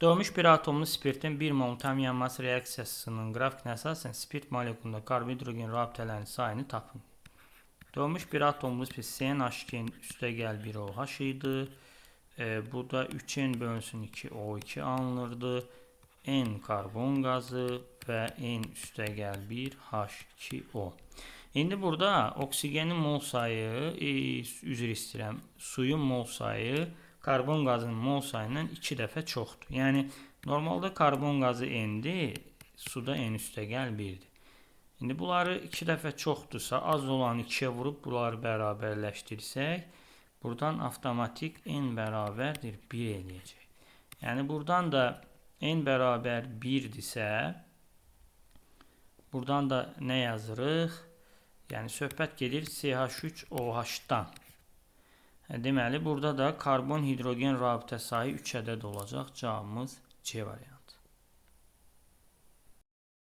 Doğmuş bir atomlu spirtin 1 mol tam yanması reaksiyasının qrafikinə əsasən spirt molekulunda karbon-hidrogen rabitələrinin sayını tapın. Doğmuş bir atomlu spirt CnH2-nin üstəgəl 1 OH idi. Burada 3N bölünsün 2 O2 alınırdı. N karbon qazı və N üstəgəl 1 H2O. İndi burada oksigenin mol sayı, üzr istəyirəm, suyun mol sayı karbon qazının mol sayından 2 dəfə çoxdur. Yəni normalda karbon qazı N-dir, suda N üstəgəl 1-dir. İndi bunları 2 dəfə çoxdursa, az olanı 2-yə vurub bunları bərabərləşdirsək, buradan avtomatik N bərabərdir 1 eləyəcək. Yəni buradan da N bərabər 1-dirsə, buradan da nə yazırıq? Yəni söhbət gedir CH3OH-dan. Deməli, burada da karbon-hidrogen rabitə sayı 3 ədəd olacaq. Cavabımız C variantı.